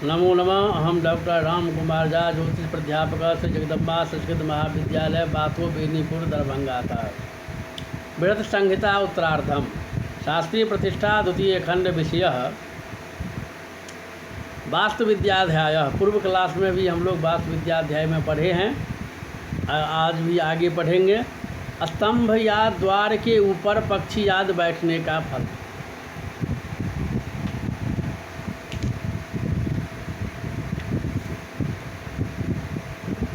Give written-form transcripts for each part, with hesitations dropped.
नमो नमः। अहम डॉक्टर राम कुमार झा, ज्योतिष प्राध्यापक, श्री जगदम्बा संस्कृत महाविद्यालय, बातो बेनीपुर, दरभंगा का। बृहत् संहिता उत्तरार्धम, शास्त्रीय प्रतिष्ठा, द्वितीय खंड, विषय वास्तु विद्याध्याय। पूर्व क्लास में भी हम लोग वास्तु विद्याध्याय में पढ़े हैं, आज भी आगे पढ़ेंगे। स्तंभ या द्वार के ऊपर पक्षी याद बैठने का फल।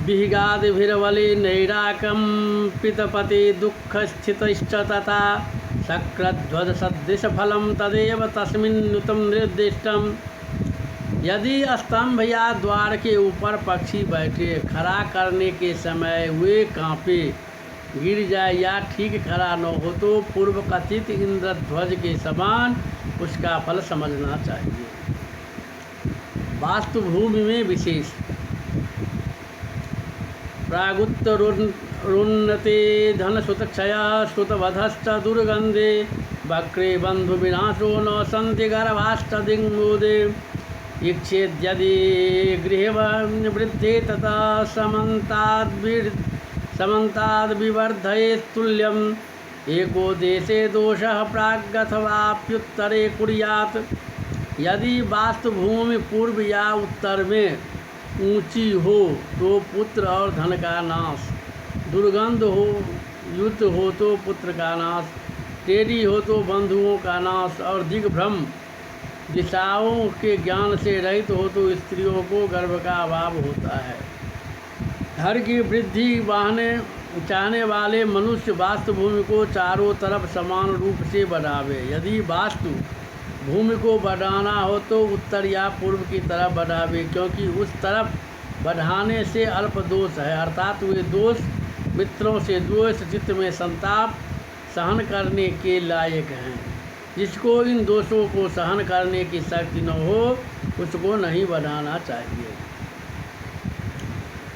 विहिगादिभिर्वलि नैराकम्पितपति दुःखस्थितिश्च तथा शक्रध्वजसदृशफलं तदेव तस्मिन्नुतं निर्दिष्टम्। यदि स्तंभ या द्वार के ऊपर पक्षी बैठे, खड़ा करने के समय वे कांपे, गिर जाए या ठीक खड़ा न हो तो पूर्व कथित इंद्रध्वज के समान उसका फल समझना चाहिए। वास्तुभूमि में विशेष प्रागुत्तरोन्नते धनसुतक्षया श्रुतवधश्च दुर्गंधे वक्रे बंधु विनाशो न सन्ति गर्भाष्टदिङ्मोदे इच्छेद्यदि गृहवृद्धे तथा समन्ताद् विवर्धयेत् तुल्यम्। एको देशे दोषः प्रागथवाप्युत्तरे कुर्यात्। यदि वास्तुभूमि पूर्व या उत्तर में ऊंची हो तो पुत्र और धन का नाश, दुर्गंध हो, युद्ध हो तो पुत्र का नाश, टेढ़ी हो तो बंधुओं का नाश और दिग्भ्रम दिशाओं के ज्ञान से रहित हो तो स्त्रियों को गर्भ का अभाव होता है। घर की वृद्धि चाहने वाले मनुष्य वास्तुभूमि को चारों तरफ समान रूप से बढ़ावे। यदि वास्तु भूमि को बढ़ाना हो तो उत्तर या पूर्व की तरफ बढ़ावे, क्योंकि उस तरफ बढ़ाने से अल्प दोष है, अर्थात वे दोष मित्रों से द्वेष, चित्त में संताप सहन करने के लायक हैं। जिसको इन दोषों को सहन करने की शक्ति न हो उसको नहीं बढ़ाना चाहिए।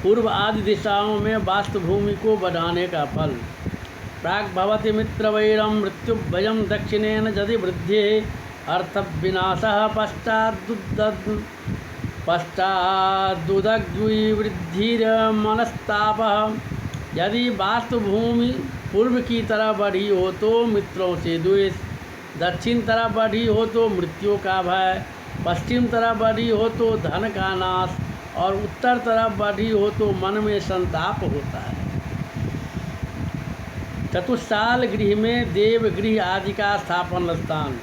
पूर्व आदि दिशाओं में वास्तुभूमि को बढ़ाने का फल। प्राग भवति मित्रवैरम मृत्युभयं दक्षिणेन यदि वृद्धि अर्थविनाशः पश्चादुदग्विवृद्धिर्मनस्तापः। यदि वास्तुभूमि पूर्व की तरफ बढ़ी हो तो मित्रों से द्वेष, दक्षिण तरफ बढ़ी हो तो मृत्यु का भय, पश्चिम तरफ बढ़ी हो तो धन का नाश और उत्तर तरफ बढ़ी हो तो मन में संताप होता है। चतुष्साल गृह में देवगृह आदि का स्थापन स्थान।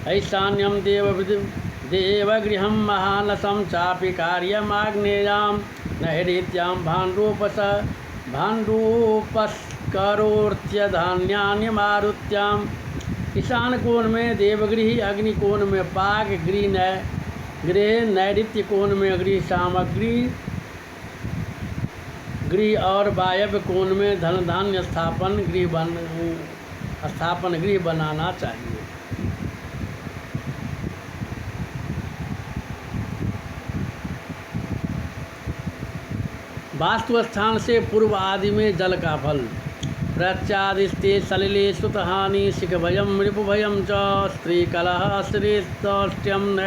ऐशान्यम देवगृहं महानसं चापि कार्यमाग्नेयां नैऋत्यां भाण्डोपस्करोर्त्यधान्यान्यमारुत्याम्। ईशान कोण में देवगृह, अग्नि कोण में पाक गृह, नैऋत्य कोण में गृह सामग्री गृह और वायव्य कोण में धन धान्य स्थापन गृह बनाना चाहिए। वास्तु स्थान से पूर्व आदि में जल का फल। प्रत्यादिस्ते सलिले सुतहानि शिखभयं रिपुभयं च स्त्रीकलह श्रेष्ठ्यं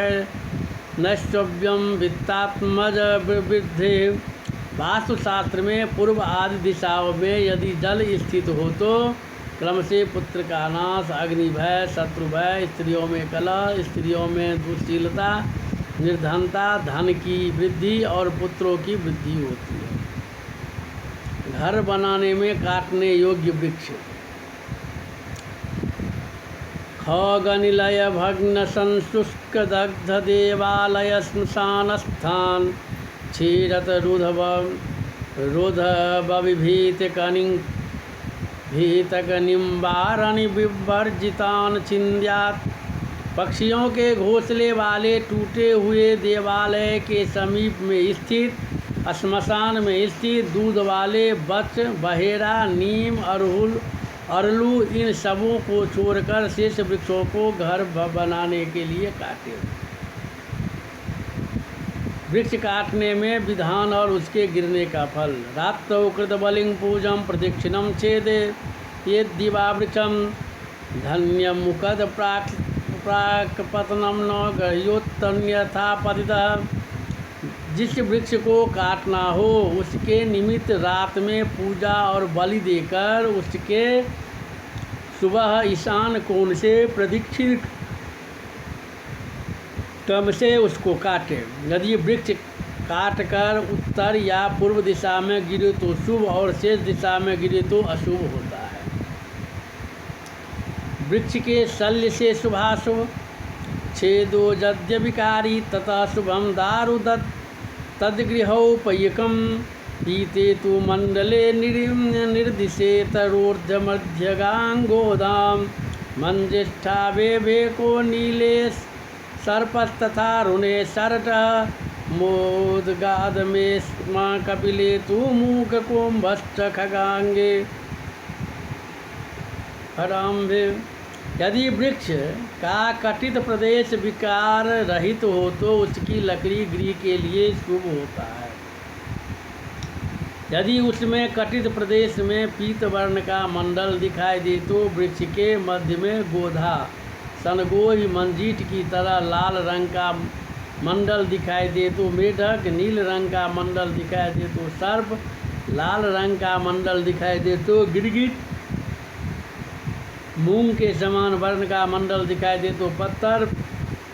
नैष्टव्यं वित्तात्मज वृद्धि। वास्तुशास्त्र में पूर्व आदि दिशाओं में यदि जल स्थित हो तो क्रम से पुत्र का नाश, अग्नि भय, शत्रु भय, स्त्रियों में कलह, स्त्रियों में दुश्शीलता, निर्धनता, धन की वृद्धि और पुत्रों की वृद्धि होती है। घर बनाने में काटने योग्य वृक्ष। खगनिलय भग्न संशुष्क दग्ध देवालय श्मशान स्थान क्षीरत रुधव विभीत निम्बारणी विवर्जितान छिन्द्यात्। पक्षियों के घोंसले वाले टूटे हुए देवालय के समीप में स्थित, श्मशान में स्थित दूध वाले बच, बहेरा, नीम, अरलू इन सबों को छोड़कर शेष वृक्षों को घर बनाने के लिए काटे। वृक्ष काटने में विधान और उसके गिरने का फल। रात्रौ कृतबलिं पूजं प्रदक्षिणं छेदे ये दिवावृक्षं धन्यमुखद प्राक्पतनं न गह्योत्तन्यथा पतितः। जिस वृक्ष को काटना हो उसके निमित्त रात में पूजा और बलि देकर उसके सुबह ईशान कोण से प्रदक्षिण क्रम से उसको काटे। यदि वृक्ष काट कर उत्तर या पूर्व दिशा में गिरे तो शुभ और शेष दिशा में गिरे तो अशुभ होता है। वृक्ष के शल्य से शुभाशुभ छेदो यद्य विकारी तथा शुभम दारुदत्त तद्गृहोपयकम पीते तु मंडले निर्दिशेत रोर्धमध्यगांगोदाम मंजिष्ठा वेको नीले सर्पस्तथा रुणे शरट मोदगाद में माँ कपिले तु मूक कुंभश्च खगांगे हराम्भे। यदि वृक्ष का कटित प्रदेश विकार रहित हो तो उसकी लकड़ी गृह के लिए शुभ होता है। यदि उसमें कटित प्रदेश में पीत वर्ण का मंडल दिखाई दे तो वृक्ष के मध्य में गोधा सनगोही मंजीठ की तरह लाल रंग का मंडल दिखाई दे तो मेढक, नील रंग का मंडल दिखाई दे तो सर्प, लाल रंग का मंडल दिखाई दे तो गिरगिट, मूंग के समान वर्ण का मंडल दिखाई दे तो पत्थर,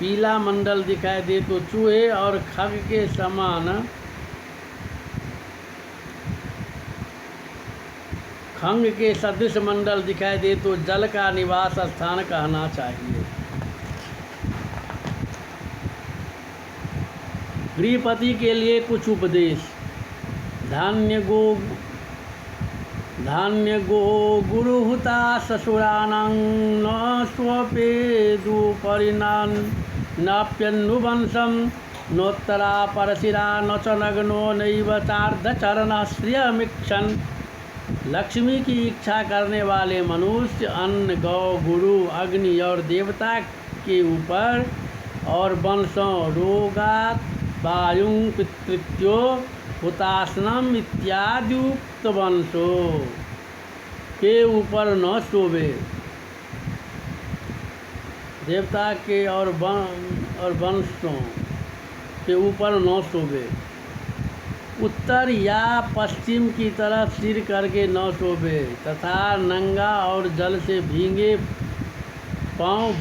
पीला मंडल दिखाई दे तो चूहे और खग के समान खंग के सदृश मंडल दिखाई दे तो जल का निवास स्थान कहना चाहिए। गृहपति के लिए कुछ उपदेश। धान्य गो गुरुहुता ससुराणां न स्वपेदु परिणाप्यन्नुवंशं नोत्तरा परशिरा न च नग्नो नैव चार्धचरणः श्रियमीक्षन्। लक्ष्मी की इच्छा करने वाले मनुष्य अन्न, गौ, गुरु, अग्नि और देवता के ऊपर और वंशों रोगात वायुं पितृत्यो हुतासनम इत्यादियुक्त वंशों के ऊपर न शोभे। देवता के और वंशों के ऊपर न शोभे। उत्तर या पश्चिम की तरफ सिर करके न शोभे तथा नंगा और जल से भींगे पांव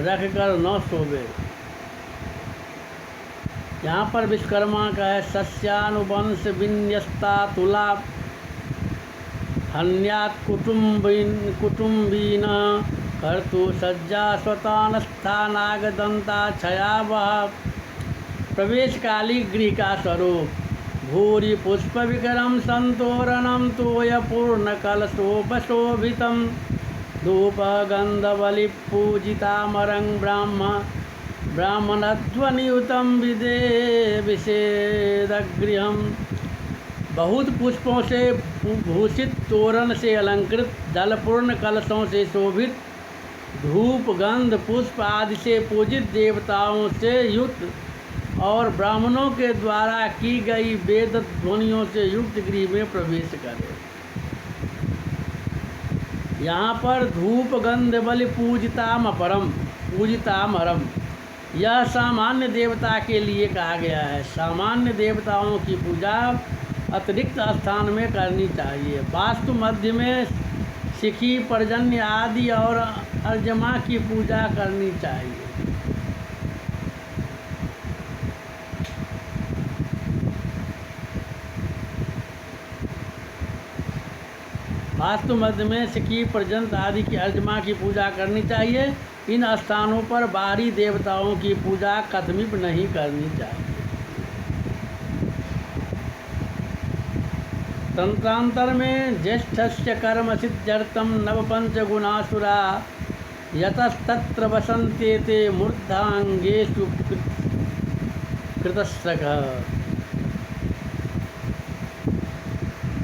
रखकर न शोभे। यहाँ पर विश्वकर्मा का है सस्यानुवंश विन्यस्ता तुला हन्यात कुटुम्बीन कर्तु सज्जा स्वतानस्थानागदंता छयावह। प्रवेशकाली गृह का स्वरूप भूरि पुष्प विकरम संतोरणम तोयपूर्णकलशोपशोभितम धूप गंधबलि पूजितामरं ब्राह्मणध्वनियुतम विषेदगृहम। बहुत पुष्पों से भूषित तोरण से अलंकृत जलपूर्ण कलशों से शोभित धूप गंध पुष्प आदि से पूजित देवताओं से युक्त और ब्राह्मणों के द्वारा की गई वेद ध्वनियों से युक्त गृह में प्रवेश करें। यहाँ पर धूप गंध बलि पूजितामरम यह सामान्य देवता के लिए कहा गया है। सामान्य देवताओं की पूजा अतिरिक्त स्थान में करनी चाहिए। वास्तु मध्य में शिखी, पर्जन्य आदि और अर्जमा की पूजा करनी चाहिए। वास्तु मध्य में सिकी, पर्जन्य आदि की अर्जमा की पूजा करनी चाहिए। इन स्थानों पर बाहरी देवताओं की पूजा कथमिप नहीं करनी चाहिए। तंत्रांतर में ज्येष्ठस्य कर्म सिद्ध्यर्थम नवपंचगुणासुरा यतस्तत्र वसन्ते ते मूर्धांगेषु कृतस्रगः।